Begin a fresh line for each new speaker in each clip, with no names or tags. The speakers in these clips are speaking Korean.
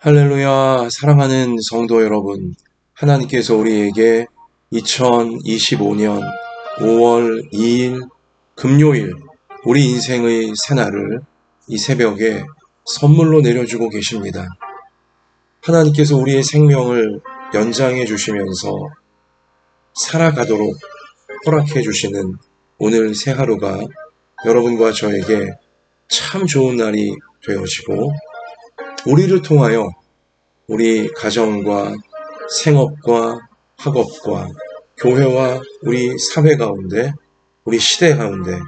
할렐루야, 사랑하는 성도 여러분. 하나님께서 우리에게 2025년 5월 2일 금요일 우리 인생의 새날을 이 새벽에 선물로 내려주고 계십니다. 하나님께서 우리의 생명을 연장해 주시면서 살아가도록 허락해 주시는 오늘 새 하루가 여러분과 저에게 참 좋은 날이 되어지고, 우리를 통하여 우리 가정과 생업과 학업과 교회와 우리 사회 가운데, 우리 시대 가운데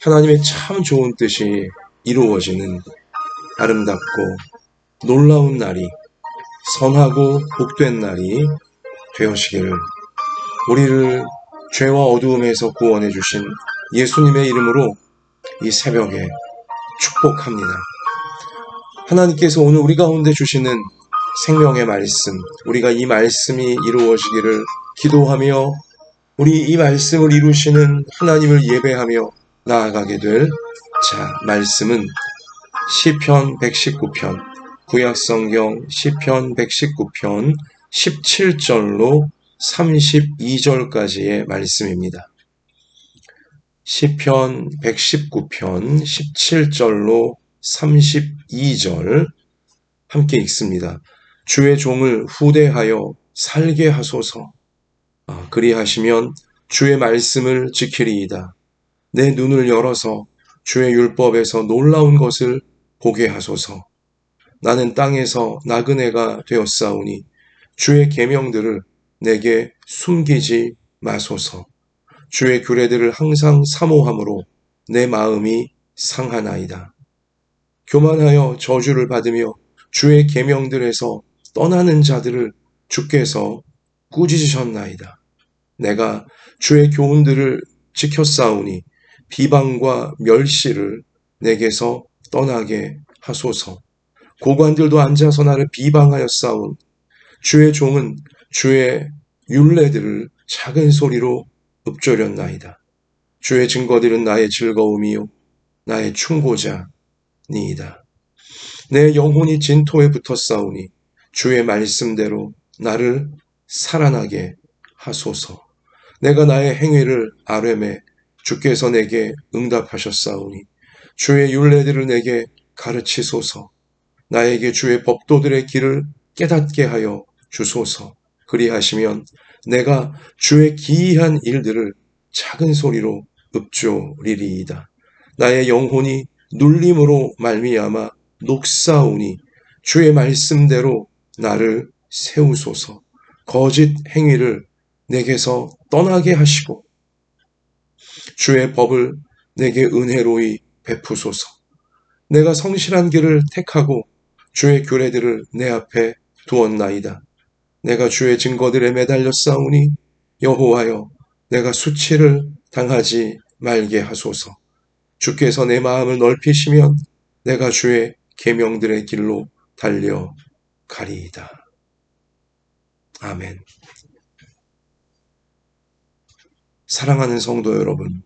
하나님의 참 좋은 뜻이 이루어지는 아름답고 놀라운 날이, 선하고 복된 날이 되어지기를 우리를 죄와 어두움에서 구원해 주신 예수님의 이름으로 이 새벽에 축복합니다. 하나님께서 오늘 우리 가운데 주시는 생명의 말씀, 우리가 이 말씀이 이루어지기를 기도하며 우리 이 말씀을 이루시는 하나님을 예배하며 나아가게 될 말씀은 시편 119편, 구약성경 시편 119편 17절로 32절까지의 말씀입니다. 시편 119편 17절로 32절 함께 읽습니다. 주의 종을 후대하여 살게 하소서. 그리하시면 주의 말씀을 지키리이다. 내 눈을 열어서 주의 율법에서 놀라운 것을 보게 하소서. 나는 땅에서 나그네가 되었사오니 주의 계명들을 내게 숨기지 마소서. 주의 규례들을 항상 사모함으로 내 마음이 상하나이다. 교만하여 저주를 받으며 주의 계명들에서 떠나는 자들을 주께서 꾸짖으셨나이다. 내가 주의 교훈들을 지켰사오니 비방과 멸시를 내게서 떠나게 하소서. 고관들도 앉아서 나를 비방하였사온 주의 종은 주의 율례들을 작은 소리로 읊조렸나이다. 주의 증거들은 나의 즐거움이요 나의 충고자니이다. 내 영혼이 진토에 붙었사오니 주의 말씀대로 나를 살아나게 하소서. 내가 나의 행위를 아뢰매 주께서 내게 응답하셨사오니 주의 율례들을 내게 가르치소서. 나에게 주의 법도들의 길을 깨닫게 하여 주소서. 그리하시면 내가 주의 기이한 일들을 작은 소리로 읊조리리이다. 나의 영혼이 눌림으로 말미암아 녹사오니 주의 말씀대로 나를 세우소서. 거짓 행위를 내게서 떠나게 하시고 주의 법을 내게 은혜로이 베푸소서. 내가 성실한 길을 택하고 주의 규례들을 내 앞에 두었나이다. 내가 주의 증거들에 매달려 싸우니 여호와여, 내가 수치를 당하지 말게 하소서. 주께서 내 마음을 넓히시면 내가 주의 계명들의 길로 달려가리이다. 아멘. 사랑하는 성도 여러분,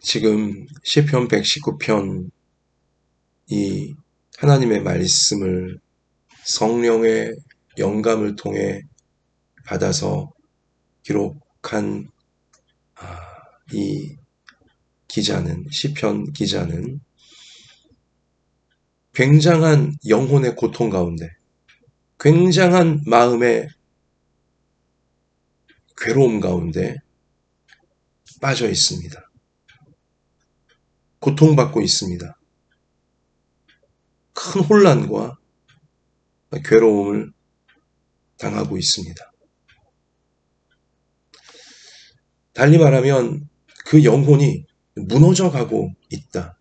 지금 시편 119편 이 하나님의 말씀을 성령의 영감을 통해 받아서 기록한 이 기자는, 시편 기자는 굉장한 영혼의 고통 가운데, 굉장한 마음의 괴로움 가운데 빠져 있습니다. 고통받고 있습니다. 큰 혼란과 괴로움을 당하고 있습니다. 달리 말하면 그 영혼이 무너져 가고 있다.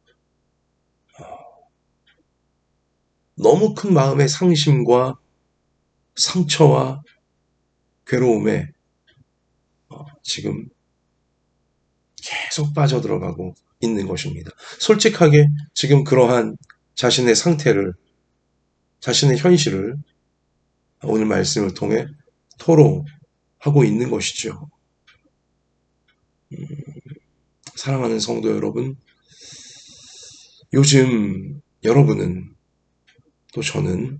너무 큰 마음의 상심과 상처와 괴로움에 지금 계속 빠져들어가고 있는 것입니다. 솔직하게 지금 그러한 자신의 상태를, 자신의 현실을 오늘 말씀을 통해 토로하고 있는 것이죠. 사랑하는 성도 여러분, 요즘 여러분은 또 저는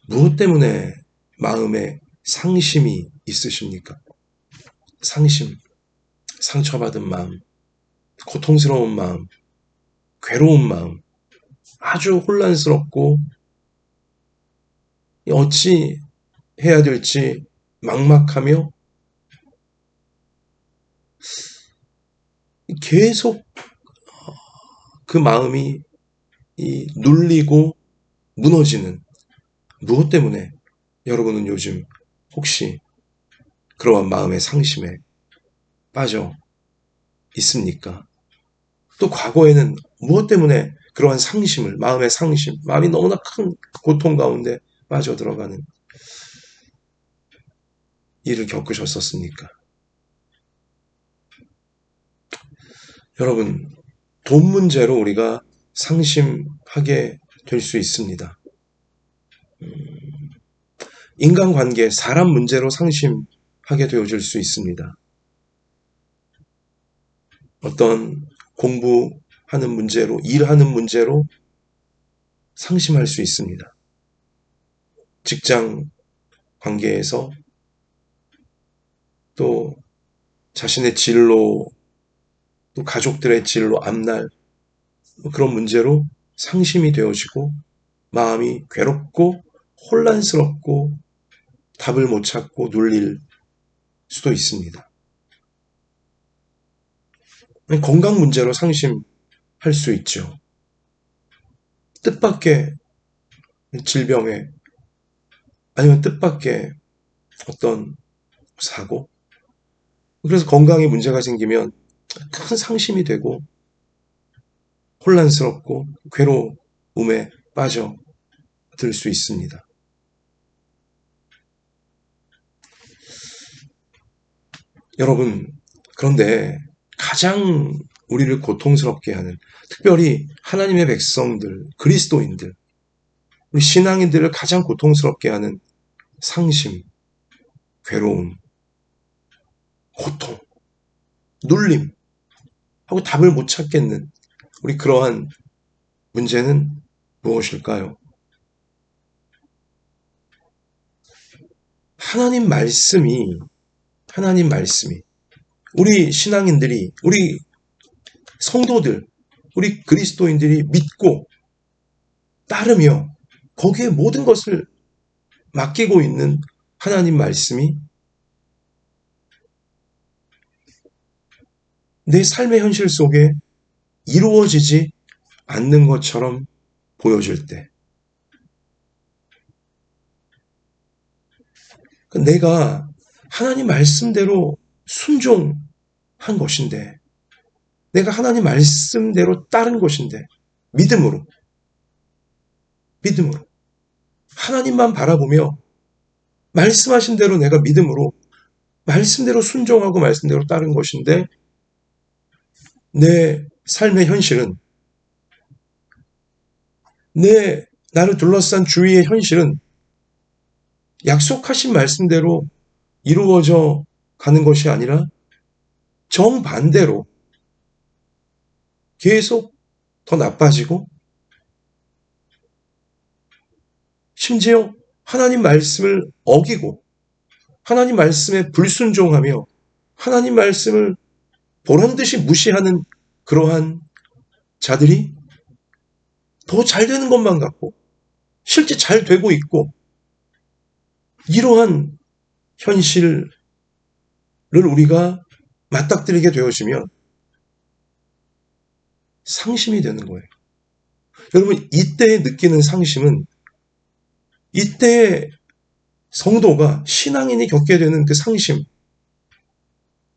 무엇 때문에 마음에 상심이 있으십니까? 상심, 상처받은 마음, 고통스러운 마음, 괴로운 마음, 아주 혼란스럽고 어찌 해야 될지 막막하며 계속 그 마음이 눌리고 무너지는 무엇 때문에 여러분은 요즘 혹시 그러한 마음의 상심에 빠져 있습니까? 또 과거에는 무엇 때문에 그러한 상심을, 마음의 상심, 마음이 너무나 큰 고통 가운데 빠져 들어가는 일을 겪으셨었습니까? 여러분, 돈 문제로 우리가 상심하게 될 수 있습니다. 인간관계, 사람 문제로 상심하게 되어질 수 있습니다. 어떤 공부하는 문제로, 일하는 문제로 상심할 수 있습니다. 직장 관계에서 또 자신의 진로, 또 가족들의 진로, 앞날 그런 문제로 상심이 되어지고 마음이 괴롭고 혼란스럽고 답을 못 찾고 눌릴 수도 있습니다. 건강 문제로 상심할 수 있죠. 뜻밖의 질병에 아니면 뜻밖의 어떤 사고, 그래서 건강에 문제가 생기면 큰 상심이 되고 혼란스럽고 괴로움에 빠져들 수 있습니다. 여러분, 그런데 가장 우리를 고통스럽게 하는, 특별히 하나님의 백성들, 그리스도인들, 우리 신앙인들을 가장 고통스럽게 하는 상심, 괴로움, 고통, 눌림, 하고 답을 못 찾겠는 우리 그러한 문제는 무엇일까요? 하나님 말씀이 우리 신앙인들이, 우리 성도들, 우리 그리스도인들이 믿고 따르며 거기에 모든 것을 맡기고 있는 하나님 말씀이 내 삶의 현실 속에 이루어지지 않는 것처럼 보여질 때, 내가 하나님 말씀대로 순종한 것인데, 내가 하나님 말씀대로 따른 것인데, 믿음으로 하나님만 바라보며 말씀하신 대로 내가 믿음으로 말씀대로 순종하고 말씀대로 따른 것인데, 내 삶의 현실은, 나를 둘러싼 주위의 현실은 약속하신 말씀대로 이루어져 가는 것이 아니라 정반대로 계속 더 나빠지고, 심지어 하나님 말씀을 어기고 하나님 말씀에 불순종하며 하나님 말씀을 보란듯이 무시하는 그러한 자들이 더 잘 되는 것만 같고 실제 잘 되고 있고, 이러한 현실을 우리가 맞닥뜨리게 되어지면 상심이 되는 거예요. 여러분, 이때에 느끼는 상심은, 이때에 성도가, 신앙인이 겪게 되는 그 상심,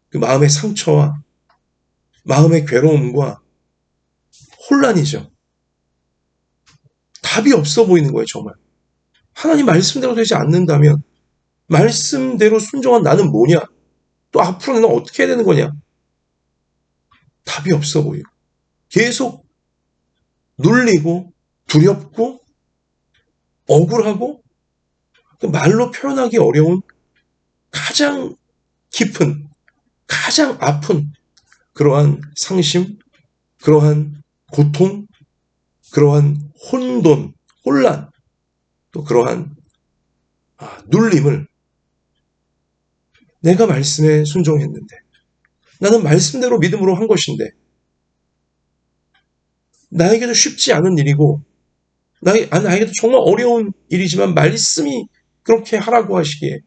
그 마음의 상처와 마음의 괴로움과 혼란이죠. 답이 없어 보이는 거예요, 정말. 하나님 말씀대로 되지 않는다면, 말씀대로 순종한 나는 뭐냐? 또 앞으로 나는 어떻게 해야 되는 거냐? 답이 없어 보이고, 계속 눌리고, 두렵고, 억울하고, 말로 표현하기 어려운 가장 깊은, 가장 아픈 그러한 상심, 그러한 고통, 그러한 혼돈, 혼란, 또 그러한 눌림을 내가 말씀에 순종했는데, 나는 말씀대로 믿음으로 한 것인데, 나에게도 쉽지 않은 일이고, 나에게도 정말 어려운 일이지만 말씀이 그렇게 하라고 하시기에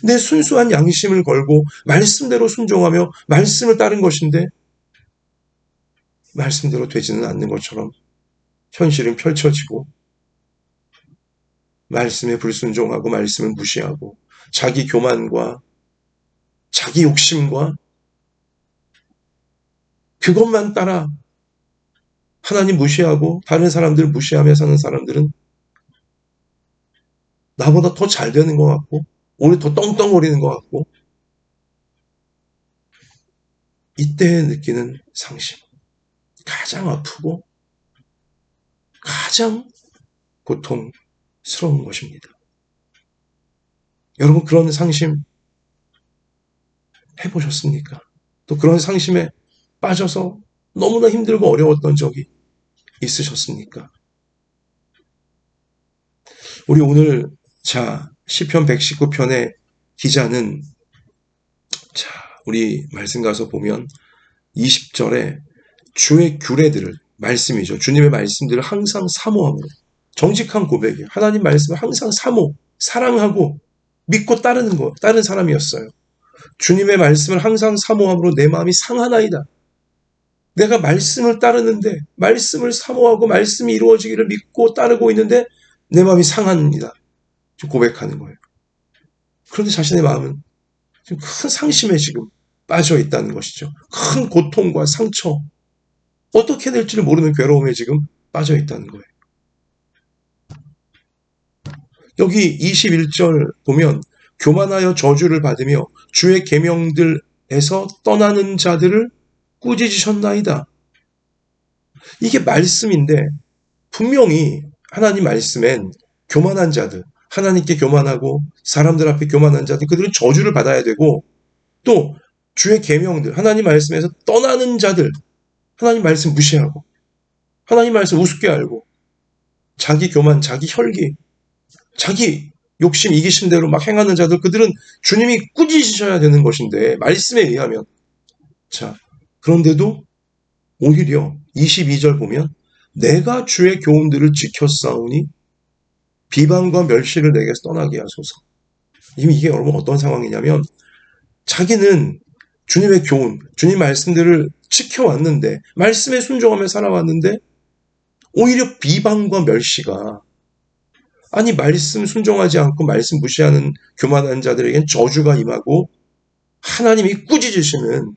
내 순수한 양심을 걸고 말씀대로 순종하며 말씀을 따른 것인데 말씀대로 되지는 않는 것처럼 현실은 펼쳐지고 말씀에 불순종하고 말씀을 무시하고 자기 교만과 자기 욕심과 그것만 따라 하나님 무시하고 다른 사람들 무시하며 사는 사람들은 나보다 더 잘 되는 것 같고 오히려 더 떵떵거리는 것 같고 이때 느끼는 상심 가장 아프고 가장 고통스러운 것입니다. 여러분 그런 상심 해보셨습니까? 또 그런 상심에 빠져서 너무나 힘들고 어려웠던 적이 있으셨습니까? 우리 오늘 시편 119편의 기자는 우리 말씀 가서 보면 20절에 주의 규례들을 말씀이죠. 주님의 말씀들을 항상 사모함으로 정직한 고백이에요. 하나님 말씀을 항상 사랑하고 믿고 따르는 사람이었어요. 주님의 말씀을 항상 사모함으로 내 마음이 상하나이다. 내가 말씀을 따르는데 말씀을 사모하고 말씀이 이루어지기를 믿고 따르고 있는데 내 마음이 상합니다. 고백하는 거예요. 그런데 자신의 마음은 지금 큰 상심에 지금 빠져 있다는 것이죠. 큰 고통과 상처, 어떻게 될지를 모르는 괴로움에 지금 빠져 있다는 거예요. 여기 21절 보면 교만하여 저주를 받으며 주의 계명들에서 떠나는 자들을 꾸짖으셨나이다. 이게 말씀인데 분명히 하나님 말씀엔 교만한 자들, 하나님께 교만하고 사람들 앞에 교만한 자들, 그들은 저주를 받아야 되고 또 주의 계명들, 하나님 말씀에서 떠나는 자들, 하나님 말씀 무시하고 하나님 말씀 우습게 알고 자기 교만, 자기 혈기, 자기 욕심, 이기심대로 막 행하는 자들, 그들은 주님이 꾸짖으셔야 되는 것인데 말씀에 의하면 그런데도 오히려 22절 보면 내가 주의 교훈들을 지켰사오니 비방과 멸시를 내게서 떠나게 하소서. 이게 여러분 어떤 상황이냐면 자기는 주님의 교훈, 주님 말씀들을 지켜왔는데 말씀에 순종하며 살아왔는데 오히려 비방과 멸시가 말씀 순종하지 않고 말씀 무시하는 교만한 자들에겐 저주가 임하고 하나님이 꾸짖으시는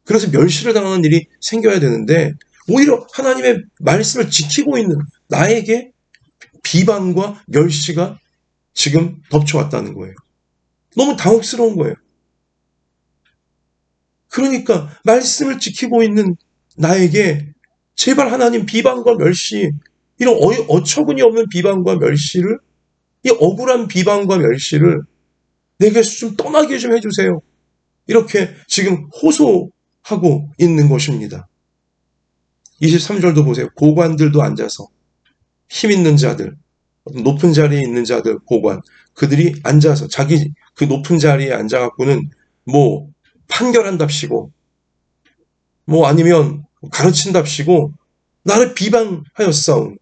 그래서 멸시를 당하는 일이 생겨야 되는데 오히려 하나님의 말씀을 지키고 있는 나에게 비방과 멸시가 지금 덮쳐왔다는 거예요. 너무 당혹스러운 거예요. 그러니까 말씀을 지키고 있는 나에게 제발 하나님 비방과 멸시, 이런 어처구니 없는 비방과 멸시를, 이 억울한 비방과 멸시를 내게서 좀 떠나게 좀 해주세요. 이렇게 지금 호소하고 있는 것입니다. 23절도 보세요. 고관들도 앉아서 힘 있는 자들, 높은 자리에 있는 자들, 고관, 그들이 앉아서 자기 그 높은 자리에 앉아갖고는 판결한답시고 아니면 가르친답시고 나를 비방하였사오니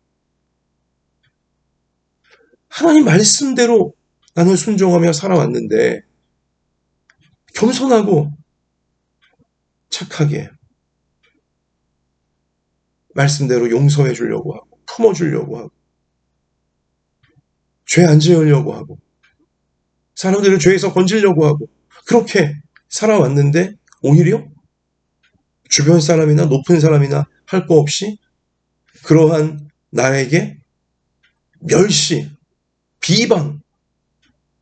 하나님 말씀대로 나는 순종하며 살아왔는데 겸손하고 착하게 말씀대로 용서해 주려고 하고 품어주려고 하고 죄 안 지으려고 하고 사람들을 죄에서 건지려고 하고 그렇게 살아왔는데 오히려 주변 사람이나 높은 사람이나 할 거 없이 그러한 나에게 멸시, 비방,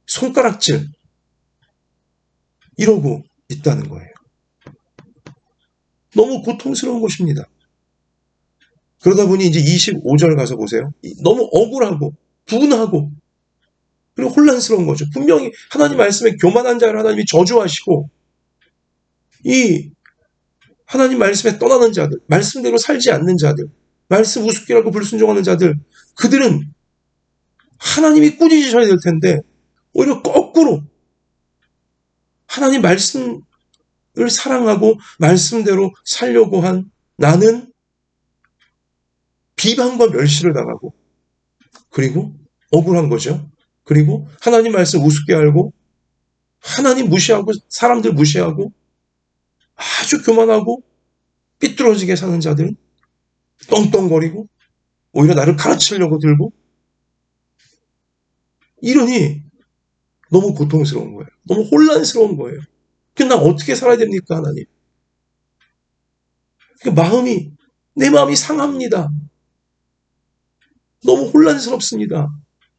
손가락질 이러고 있다는 거예요. 너무 고통스러운 것입니다. 그러다 보니 이제 25절 가서 보세요. 너무 억울하고 분하고 그리고 혼란스러운 거죠. 분명히 하나님 말씀에 교만한 자를 하나님이 저주하시고 이 하나님 말씀에 떠나는 자들, 말씀대로 살지 않는 자들, 말씀 우습게 알고 불순종하는 자들, 그들은 하나님이 꾸짖으셔야 될 텐데 오히려 거꾸로 하나님 말씀을 사랑하고 말씀대로 살려고 한 나는 비방과 멸시를 당하고, 그리고 억울한 거죠. 그리고 하나님 말씀 우습게 알고 하나님 무시하고 사람들 무시하고 아주 교만하고 삐뚤어지게 사는 자들은 떵떵거리고 오히려 나를 가르치려고 들고, 이러니 너무 고통스러운 거예요. 너무 혼란스러운 거예요. 나 어떻게 살아야 됩니까, 하나님? 내 마음이 상합니다. 너무 혼란스럽습니다.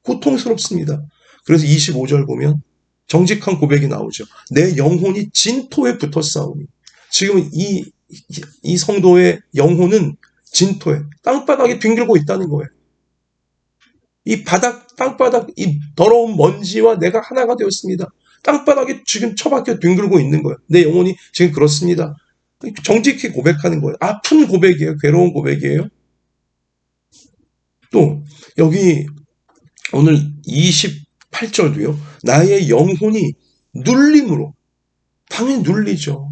고통스럽습니다. 그래서 25절 보면 정직한 고백이 나오죠. 내 영혼이 진토에 붙었사오니. 지금 이 성도의 영혼은 진토에, 땅바닥에 뒹굴고 있다는 거예요. 땅바닥, 이 더러운 먼지와 내가 하나가 되었습니다. 땅바닥에 지금 처박혀 뒹굴고 있는 거예요. 내 영혼이 지금 그렇습니다. 정직히 고백하는 거예요. 아픈 고백이에요. 괴로운 고백이에요. 또 여기 오늘 28절도요. 나의 영혼이 눌림으로, 당연히 눌리죠.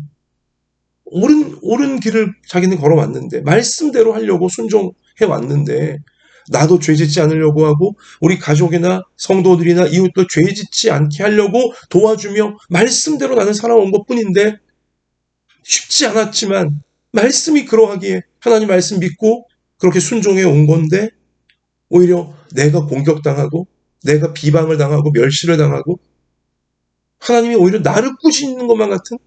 옳은 길을 자기는 걸어왔는데, 말씀대로 하려고 순종해 왔는데, 나도 죄 짓지 않으려고 하고 우리 가족이나 성도들이나 이웃도 죄 짓지 않게 하려고 도와주며 말씀대로 나는 살아온 것뿐인데, 쉽지 않았지만 말씀이 그러하기에 하나님 말씀 믿고 그렇게 순종해 온 건데, 오히려 내가 공격당하고 내가 비방을 당하고 멸시를 당하고 하나님이 오히려 나를 꾸짖는 것만 같은,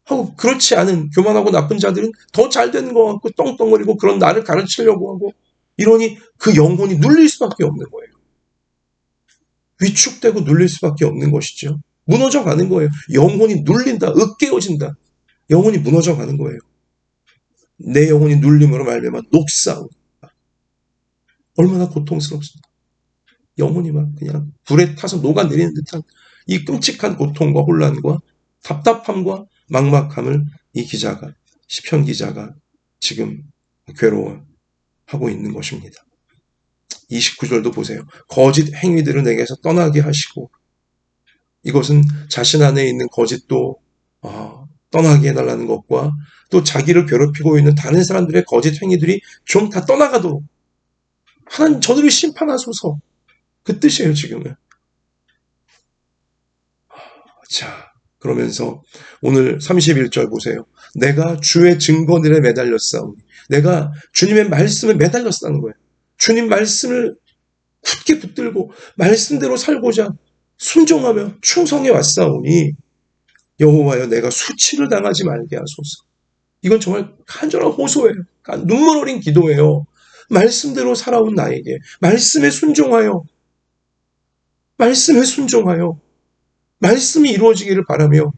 하고 그렇지 않은 교만하고 나쁜 자들은 더 잘 되는 것 같고 떵떵거리고 그런 나를 가르치려고 하고, 이러니 그 영혼이 눌릴 수밖에 없는 거예요. 위축되고 눌릴 수밖에 없는 것이죠. 무너져 가는 거예요. 영혼이 눌린다, 으깨어진다. 영혼이 무너져 가는 거예요. 내 영혼이 눌림으로 말미암아 녹사오. 얼마나 고통스럽습니다. 영혼이 막 그냥 불에 타서 녹아내리는 듯한 이 끔찍한 고통과 혼란과 답답함과 막막함을 이 기자가, 시편 기자가 지금 괴로워하고 있는 것입니다. 29절도 보세요. 거짓 행위들을 내게서 떠나게 하시고, 이것은 자신 안에 있는 거짓도 떠나게 해달라는 것과, 또 자기를 괴롭히고 있는 다른 사람들의 거짓 행위들이 좀 다 떠나가도록 하나님 저들을 심판하소서, 그 뜻이에요 지금은. 자, 그러면서 오늘 31절 보세요. 내가 주의 증거들에 매달렸사오니. 내가 주님의 말씀에 매달렸다는 거예요. 주님 말씀을 굳게 붙들고 말씀대로 살고자 순종하며 충성해 왔사오니 여호와여 내가 수치를 당하지 말게 하소서. 이건 정말 간절한 호소예요. 눈물 어린 기도예요. 말씀대로 살아온 나에게 말씀에 순종하여 말씀이 이루어지기를 바라며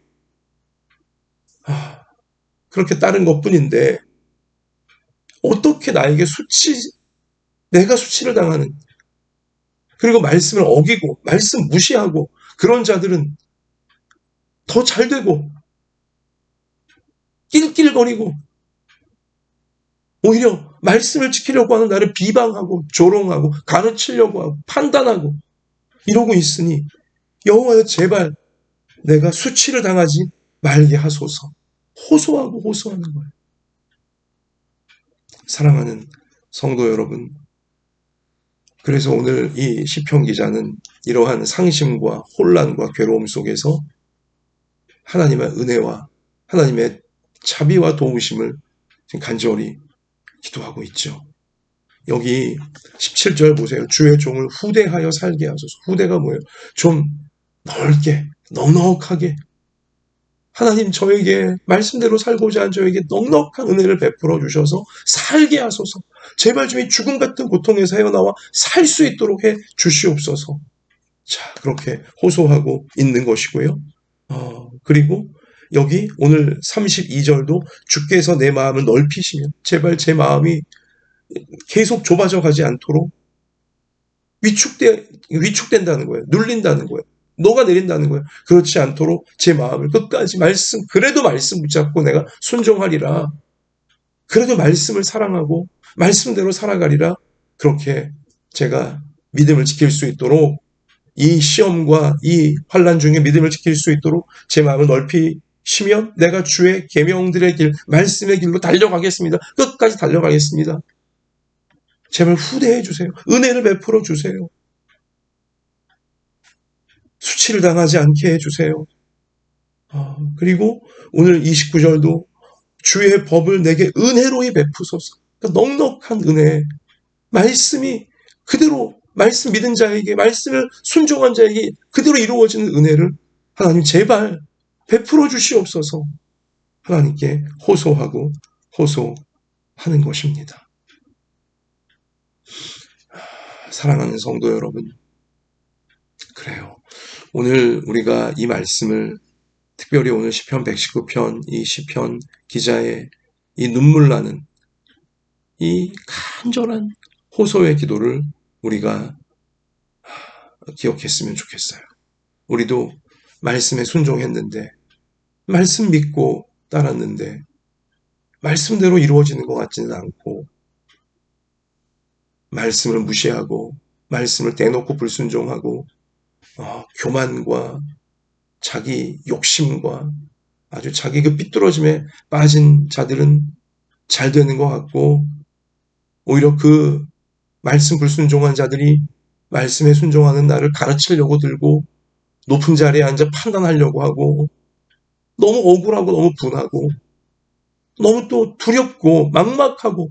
그렇게 따른 것뿐인데, 어떻게 나에게 내가 수치를 당하는, 그리고 말씀을 어기고 말씀 무시하고 그런 자들은 더 잘되고 낄낄거리고 오히려 말씀을 지키려고 하는 나를 비방하고 조롱하고 가르치려고 하고 판단하고 이러고 있으니 여호와여 제발 내가 수치를 당하지 말게 하소서. 호소하는 거예요. 사랑하는 성도 여러분, 그래서 오늘 이 시편 기자는 이러한 상심과 혼란과 괴로움 속에서 하나님의 은혜와 하나님의 자비와 도우심을 간절히 기도하고 있죠. 여기 17절 보세요. 주의 종을 후대하여 살게 하소서. 후대가 뭐예요? 좀 넓게, 넉넉하게 하나님 저에게 말씀대로 살고자 한 저에게 넉넉한 은혜를 베풀어 주셔서 살게 하소서. 제발 좀 이 죽음 같은 고통에서 헤어나와 살 수 있도록 해 주시옵소서. 자, 그렇게 호소하고 있는 것이고요. 그리고 여기 오늘 32절도 주께서 내 마음을 넓히시면 제발 제 마음이 계속 좁아져 가지 않도록 위축된다는 거예요. 눌린다는 거예요. 녹아내린다는 거예요. 그렇지 않도록 제 마음을 끝까지 그래도 말씀 붙잡고 내가 순종하리라. 그래도 말씀을 사랑하고 말씀대로 살아가리라. 그렇게 제가 믿음을 지킬 수 있도록, 이 시험과 이 환난 중에 믿음을 지킬 수 있도록 제 마음을 넓히시면 내가 주의 계명들의 길, 말씀의 길로 달려가겠습니다. 끝까지 달려가겠습니다. 제발 후대해 주세요. 은혜를 베풀어 주세요. 수치를 당하지 않게 해주세요. 그리고 오늘 29절도 주의 법을 내게 은혜로이 베푸소서. 그러니까 넉넉한 은혜, 말씀이 그대로, 말씀 믿은 자에게, 말씀을 순종한 자에게 그대로 이루어지는 은혜를 하나님 제발 베풀어 주시옵소서. 하나님께 호소하고 호소하는 것입니다. 사랑하는 성도 여러분, 그래요. 오늘 우리가 이 말씀을, 특별히 오늘 시편 119편, 이 시편 기자의 이 눈물 나는 이 간절한 호소의 기도를 우리가 기억했으면 좋겠어요. 우리도 말씀에 순종했는데, 말씀 믿고 따랐는데 말씀대로 이루어지는 것 같지는 않고, 말씀을 무시하고 말씀을 대놓고 불순종하고 교만과 자기 욕심과 아주 자기 그 삐뚤어짐에 빠진 자들은 잘 되는 것 같고, 오히려 그 말씀 불순종한 자들이 말씀에 순종하는 나를 가르치려고 들고 높은 자리에 앉아 판단하려고 하고, 너무 억울하고 너무 분하고 너무 또 두렵고 막막하고,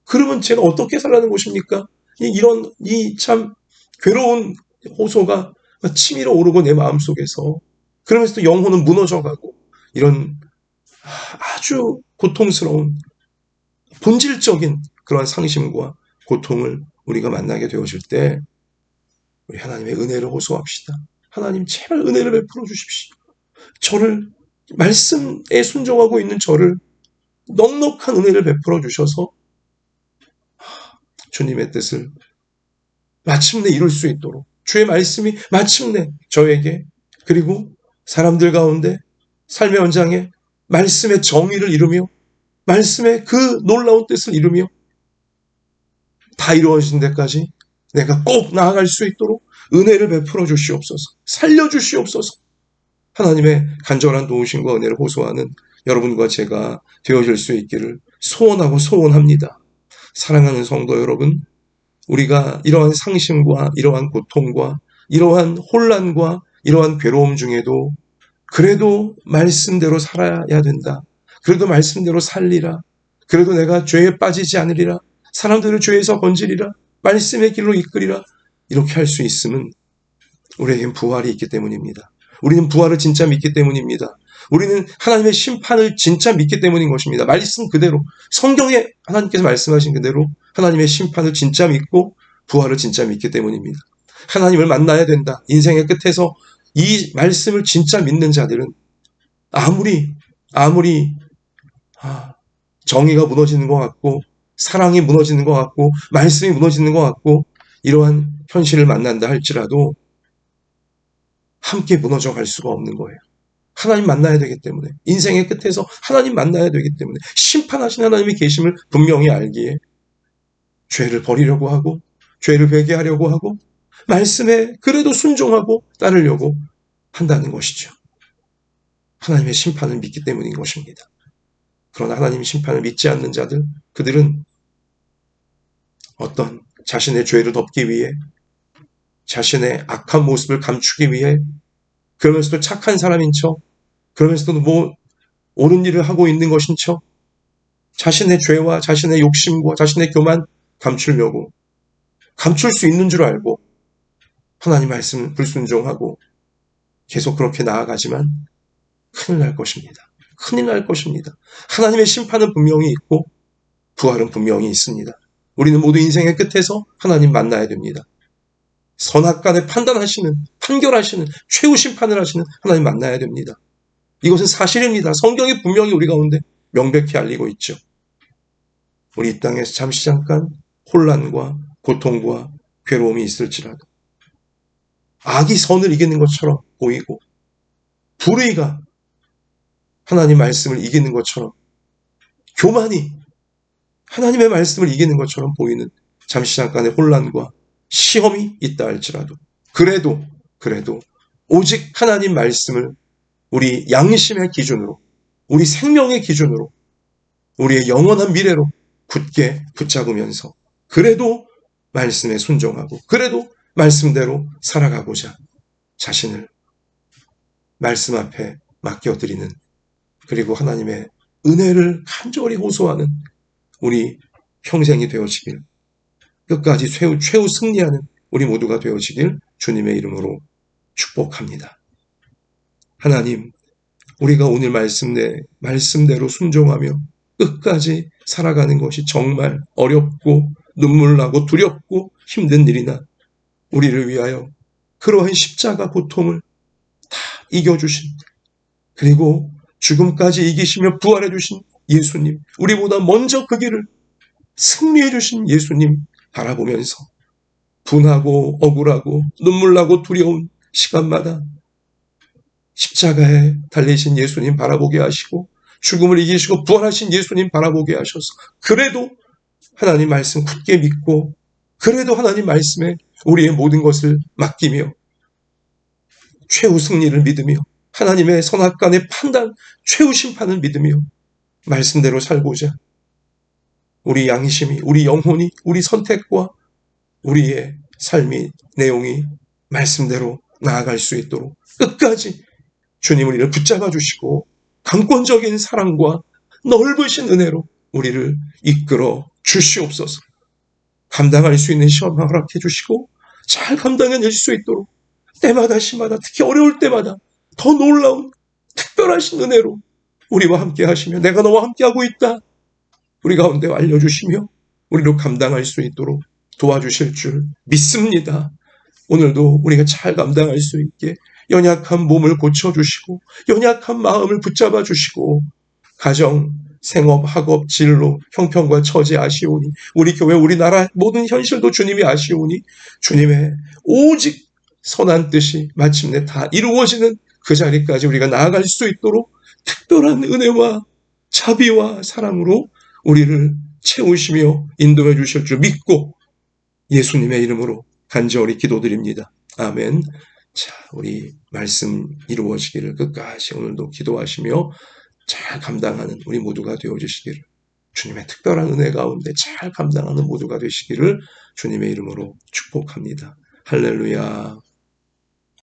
그러면 제가 어떻게 살라는 것입니까? 이런 이 참 괴로운 호소가 치밀어 오르고 내 마음속에서, 그러면서 또 영혼은 무너져가고, 이런 아주 고통스러운 본질적인 그러한 상심과 고통을 우리가 만나게 되어질 때 우리 하나님의 은혜를 호소합시다. 하나님 제발 은혜를 베풀어 주십시오. 저를, 말씀에 순종하고 있는 저를 넉넉한 은혜를 베풀어 주셔서 주님의 뜻을 마침내 이룰 수 있도록, 주의 말씀이 마침내 저에게, 그리고 사람들 가운데 삶의 현장에 말씀의 정의를 이루며 말씀의 그 놀라운 뜻을 이루며 다 이루어진 데까지 내가 꼭 나아갈 수 있도록 은혜를 베풀어 주시옵소서. 살려주시옵소서. 하나님의 간절한 도우심과 은혜를 호소하는 여러분과 제가 되어질 수 있기를 소원하고 소원합니다. 사랑하는 성도 여러분, 우리가 이러한 상심과 이러한 고통과 이러한 혼란과 이러한 괴로움 중에도 그래도 말씀대로 살아야 된다. 그래도 말씀대로 살리라. 그래도 내가 죄에 빠지지 않으리라. 사람들을 죄에서 건지리라. 말씀의 길로 이끌리라. 이렇게 할 수 있음은 우리에겐 부활이 있기 때문입니다. 우리는 부활을 진짜 믿기 때문입니다. 우리는 하나님의 심판을 진짜 믿기 때문인 것입니다. 말씀 그대로, 성경에 하나님께서 말씀하신 그대로 하나님의 심판을 진짜 믿고 부활을 진짜 믿기 때문입니다. 하나님을 만나야 된다. 인생의 끝에서 이 말씀을 진짜 믿는 자들은 아무리 정의가 무너지는 것 같고 사랑이 무너지는 것 같고 말씀이 무너지는 것 같고 이러한 현실을 만난다 할지라도 함께 무너져 갈 수가 없는 거예요. 하나님 만나야 되기 때문에, 인생의 끝에서 하나님 만나야 되기 때문에, 심판하신 하나님이 계심을 분명히 알기에 죄를 버리려고 하고 죄를 회개하려고 하고 말씀에 그래도 순종하고 따르려고 한다는 것이죠. 하나님의 심판을 믿기 때문인 것입니다. 그러나 하나님의 심판을 믿지 않는 자들, 그들은 어떤 자신의 죄를 덮기 위해, 자신의 악한 모습을 감추기 위해, 그러면서도 착한 사람인 척, 그러면서도 뭐 옳은 일을 하고 있는 것인 척, 자신의 죄와 자신의 욕심과 자신의 교만 감추려고, 감출 수 있는 줄 알고 하나님 말씀을 불순종하고 계속 그렇게 나아가지만 큰일 날 것입니다. 큰일 날 것입니다. 하나님의 심판은 분명히 있고 부활은 분명히 있습니다. 우리는 모두 인생의 끝에서 하나님 만나야 됩니다. 선악간에 판결하시는 최후 심판을 하시는 하나님 만나야 됩니다. 이것은 사실입니다. 성경이 분명히 우리 가운데 명백히 알리고 있죠. 우리 이 땅에서 잠시 잠깐 혼란과 고통과 괴로움이 있을지라도, 악이 선을 이기는 것처럼 보이고 불의가 하나님 말씀을 이기는 것처럼, 교만이 하나님의 말씀을 이기는 것처럼 보이는 잠시 잠깐의 혼란과 시험이 있다 할지라도 그래도 오직 하나님 말씀을 우리 양심의 기준으로, 우리 생명의 기준으로, 우리의 영원한 미래로 굳게 붙잡으면서 그래도 말씀에 순종하고 그래도 말씀대로 살아가고자 자신을 말씀 앞에 맡겨드리는, 그리고 하나님의 은혜를 간절히 호소하는 우리 평생이 되어지길, 끝까지 최후 승리하는 우리 모두가 되어지길 주님의 이름으로 축복합니다. 하나님, 우리가 오늘 말씀대로 순종하며 끝까지 살아가는 것이 정말 어렵고 눈물나고 두렵고 힘든 일이나 우리를 위하여 그러한 십자가 고통을 다 이겨주신, 그리고 죽음까지 이기시며 부활해 주신 예수님, 우리보다 먼저 그 길을 승리해 주신 예수님 바라보면서 분하고 억울하고 눈물나고 두려운 시간마다 십자가에 달리신 예수님 바라보게 하시고 죽음을 이기시고 부활하신 예수님 바라보게 하셔서 그래도 하나님 말씀 굳게 믿고 그래도 하나님 말씀에 우리의 모든 것을 맡기며 최후 승리를 믿으며 하나님의 선악간의 판단, 최후 심판을 믿으며 말씀대로 살고자 우리 양심이, 우리 영혼이, 우리 선택과 우리의 삶의 내용이 말씀대로 나아갈 수 있도록 끝까지 주님 우리를 붙잡아 주시고 강권적인 사랑과 넓으신 은혜로 우리를 이끌어 주시옵소서. 감당할 수 있는 시험을 허락해 주시고 잘 감당해낼 수 있도록 때마다 시마다 특히 어려울 때마다 더 놀라운 특별하신 은혜로 우리와 함께 하시며 내가 너와 함께하고 있다 우리 가운데 알려주시며 우리로 감당할 수 있도록 도와주실 줄 믿습니다. 오늘도 우리가 잘 감당할 수 있게 연약한 몸을 고쳐주시고 연약한 마음을 붙잡아 주시고 가정, 생업, 학업, 진로, 형편과 처지 아시오니 우리 교회, 우리나라 모든 현실도 주님이 아시오니 주님의 오직 선한 뜻이 마침내 다 이루어지는 그 자리까지 우리가 나아갈 수 있도록 특별한 은혜와 자비와 사랑으로 우리를 채우시며 인도해 주실 줄 믿고 예수님의 이름으로 간절히 기도드립니다. 아멘. 자, 우리 말씀 이루어지기를 끝까지 오늘도 기도하시며 잘 감당하는 우리 모두가 되어주시기를, 주님의 특별한 은혜 가운데 잘 감당하는 모두가 되시기를 주님의 이름으로 축복합니다. 할렐루야.